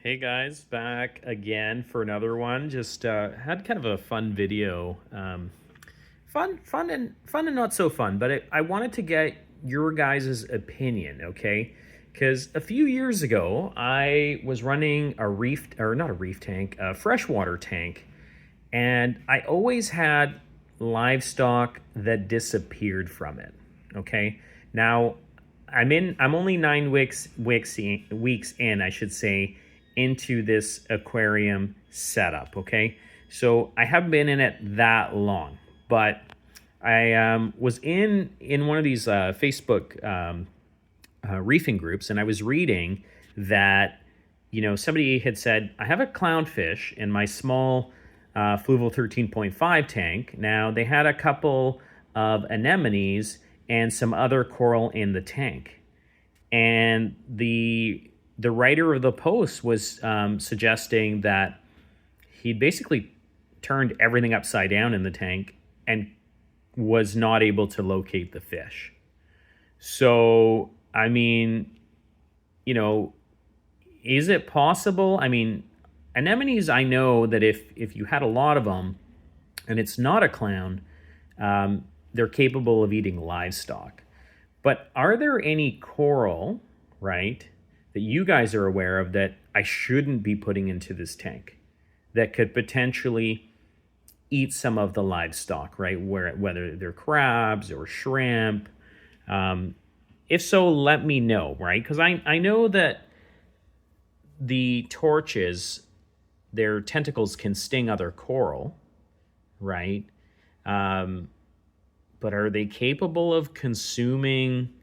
Hey guys, back again for another one. Just had kind of a fun video. Fun and not so fun, but I wanted to get your guys' opinion, okay? Because a few years ago, I was running a reef, or not a reef tank, a freshwater tank, and I always had livestock that disappeared from it. Okay, now I'm only 9 weeks in, I should say, into this aquarium setup. Okay, so I haven't been in it that long, but I was in one of these Facebook reefing groups, and I was reading that somebody had said, I have a clownfish in my small fluval 13.5 tank. Now they had a couple of anemones and some other coral in the tank, and the writer of the post was suggesting that he'd basically turned everything upside down in the tank and was not able to locate the fish. So, I mean, you know, is it possible? I mean, anemones, I know that if you had a lot of them and it's not a clown, they're capable of eating livestock. But are there any coral, right, that you guys are aware of that I shouldn't be putting into this tank that could potentially eat some of the livestock, right? Whether they're crabs or shrimp. If so, let me know, right? Because I know that the torches, their tentacles can sting other coral, right? Um, but are they capable of consuming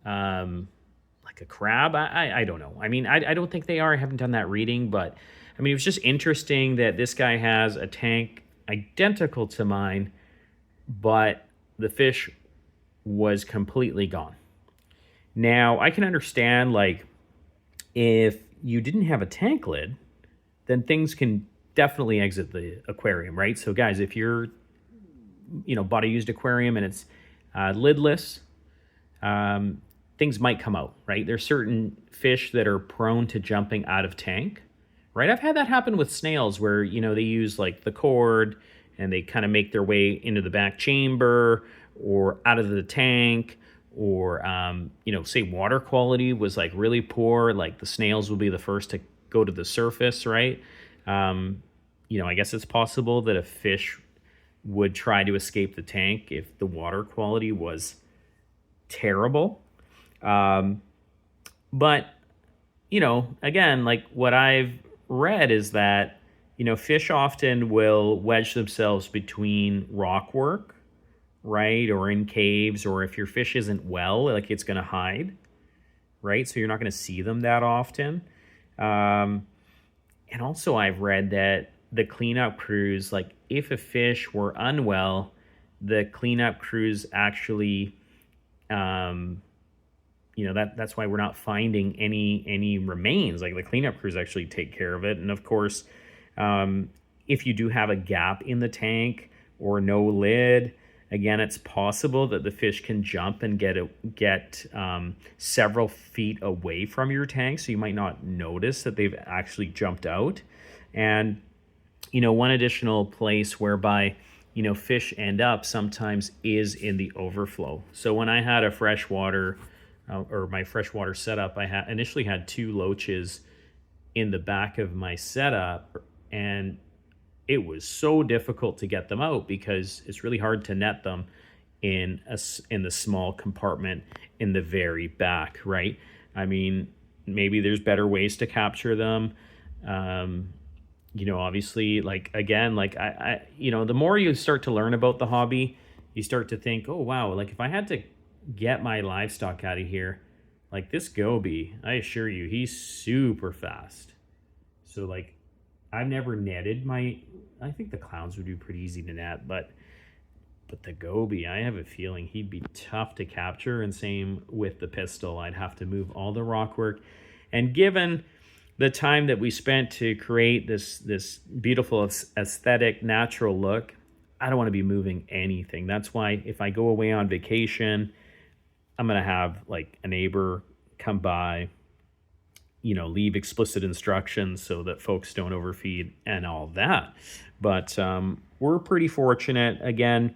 like a crab? I don't know. I mean, I don't think they are. I haven't done that reading, but I mean, it was just interesting that this guy has a tank identical to mine, but the fish was completely gone. Now, I can understand, like, if you didn't have a tank lid, then things can definitely exit the aquarium, right? So, guys, if you're, bought a used aquarium and it's lidless, things might come out, right? There's certain fish that are prone to jumping out of tank, right? I've had that happen with snails where, they use like the cord and they kind of make their way into the back chamber or out of the tank, or, say water quality was like really poor, like the snails will be the first to go to the surface, right? I guess it's possible that a fish would try to escape the tank if the water quality was terrible. But, again, like what I've read is that, fish often will wedge themselves between rockwork, right? Or in caves, or if your fish isn't well, like it's going to hide, right? So you're not going to see them that often. And also I've read that the cleanup crews, like if a fish were unwell, the cleanup crews actually, that's why we're not finding any remains. Like the cleanup crews actually take care of it. And of course, if you do have a gap in the tank or no lid, again, it's possible that the fish can jump and get several feet away from your tank, so you might not notice that they've actually jumped out. And one additional place whereby fish end up sometimes is in the overflow. So when I had a freshwater or my freshwater setup, I initially had two loaches in the back of my setup, and it was so difficult to get them out because it's really hard to net them in the small compartment in the very back, right? I mean, maybe there's better ways to capture them. Obviously, like again, like the more you start to learn about the hobby, you start to think, oh wow, like if I had to get my livestock out of here, like this goby, I assure you, he's super fast. So like, I've never netted I think the clowns would be pretty easy to net, but the goby, I have a feeling he'd be tough to capture. And same with the pistol. I'd have to move all the rock work. And given the time that we spent to create this beautiful aesthetic natural look, I don't want to be moving anything. That's why if I go away on vacation, I'm going to have like a neighbor come by, leave explicit instructions so that folks don't overfeed and all that. But we're pretty fortunate. Again,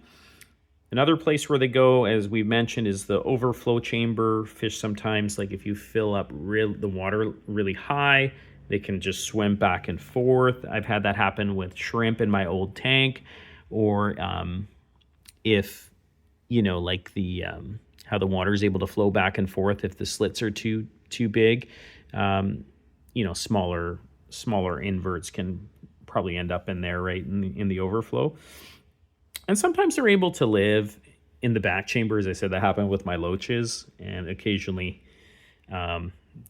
another place where they go, as we mentioned, is the overflow chamber. Fish sometimes, like if you fill up the water really high, they can just swim back and forth. I've had that happen with shrimp in my old tank, or if, like the how the water is able to flow back and forth if the slits are too big. Smaller inverts can probably end up in there, right, in the overflow. And sometimes they're able to live in the back chamber. As I said, that happened with my loaches, and occasionally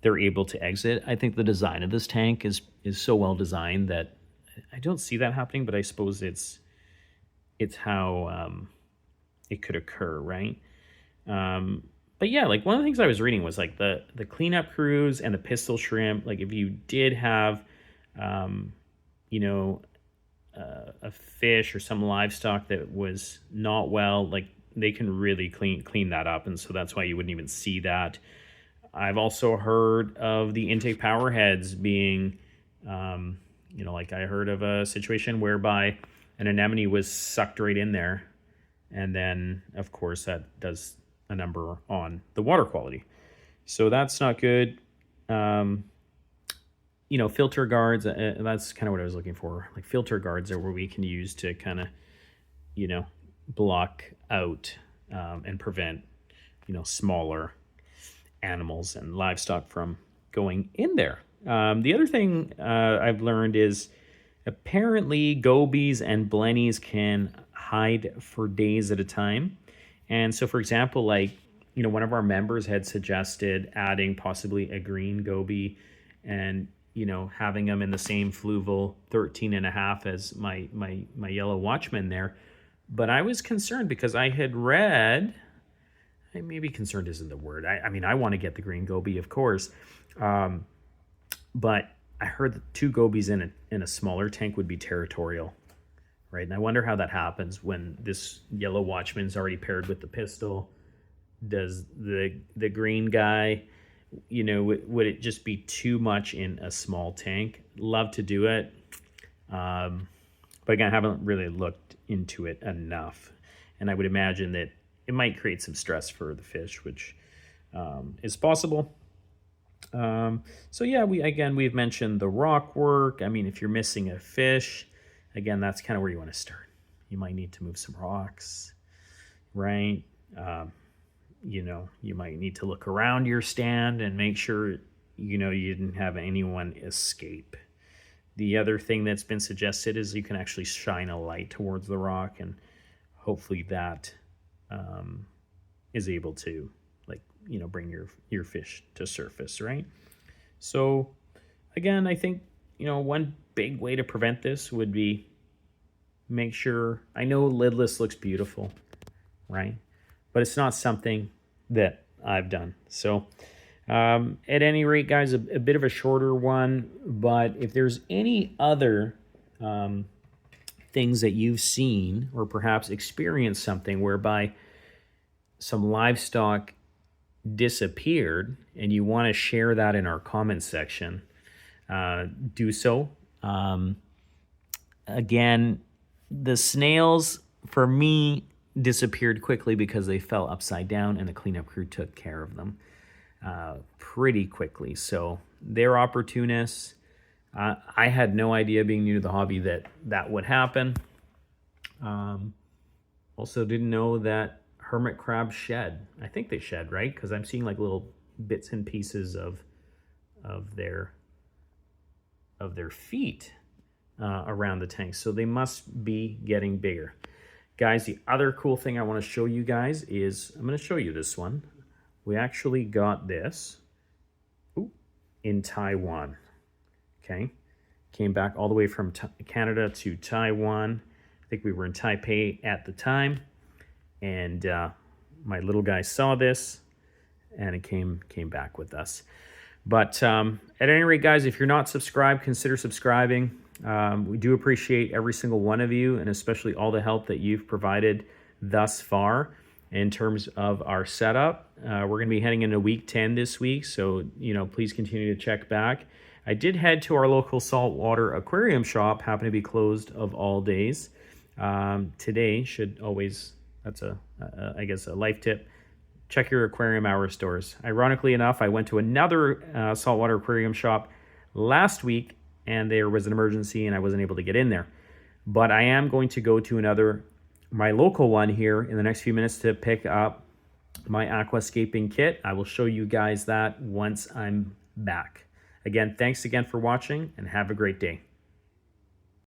they're able to exit. I think the design of this tank is so well designed that I don't see that happening, but I suppose it's how it could occur, right? But yeah, like one of the things I was reading was like the cleanup crews and the pistol shrimp. Like if you did have, a fish or some livestock that was not well, like they can really clean that up, and so that's why you wouldn't even see that. I've also heard of the intake power heads being, like I heard of a situation whereby an anemone was sucked right in there, and then of course that does a number on the water quality. So that's not good. Filter guards, that's kind of what I was looking for. Like filter guards are where we can use to kind of, block out and prevent, smaller animals and livestock from going in there. The other thing I've learned is apparently gobies and blennies can hide for days at a time. And so, for example, like, one of our members had suggested adding possibly a green goby and, having them in the same fluval 13.5 as my yellow watchman there. But I was concerned because I had read, maybe concerned isn't the word. I want to get the green goby, of course. But I heard that 2 gobies in a smaller tank would be territorial. Right, and I wonder how that happens when this yellow watchman's already paired with the pistol. Does the green guy, would it just be too much in a small tank? Love to do it, but again, I haven't really looked into it enough, and I would imagine that it might create some stress for the fish, which is possible. So yeah, we've mentioned the rock work. I mean, if you're missing a fish, again, that's kind of where you want to start. You might need to move some rocks, right? You might need to look around your stand and make sure, you didn't have anyone escape. The other thing that's been suggested is you can actually shine a light towards the rock, and hopefully that is able to, bring your fish to surface, right? So, again, I think, one big way to prevent this would be make sure, I know lidless looks beautiful, right? But it's not something that I've done. So at any rate, guys, a bit of a shorter one, but if there's any other things that you've seen or perhaps experienced something whereby some livestock disappeared and you want to share that in our comment section, do so. Again, the snails, for me, disappeared quickly because they fell upside down and the cleanup crew took care of them pretty quickly. So they're opportunists. I had no idea, being new to the hobby, that would happen. Also didn't know that hermit crabs shed. I think they shed, right? Because I'm seeing like little bits and pieces of their feet around the tank. So they must be getting bigger. Guys, the other cool thing I want to show you guys is, I'm going to show you this one. We actually got this in Taiwan. Okay. Came back all the way from Canada to Taiwan. I think we were in Taipei at the time. And my little guy saw this and it came back with us. But at any rate, guys, if you're not subscribed, consider subscribing. We do appreciate every single one of you, and especially all the help that you've provided thus far. in terms of our setup. We're going to be heading into week 10 this week, so please continue to check back. I did head to our local saltwater aquarium shop, happened to be closed of all days. Today should always, that's I guess a life tip, check your aquarium hour stores. Ironically enough, I went to another saltwater aquarium shop last week and there was an emergency and I wasn't able to get in there. But I am going to go to my local one here in the next few minutes to pick up my aquascaping kit. I will show you guys that once I'm back. Again, thanks again for watching and have a great day.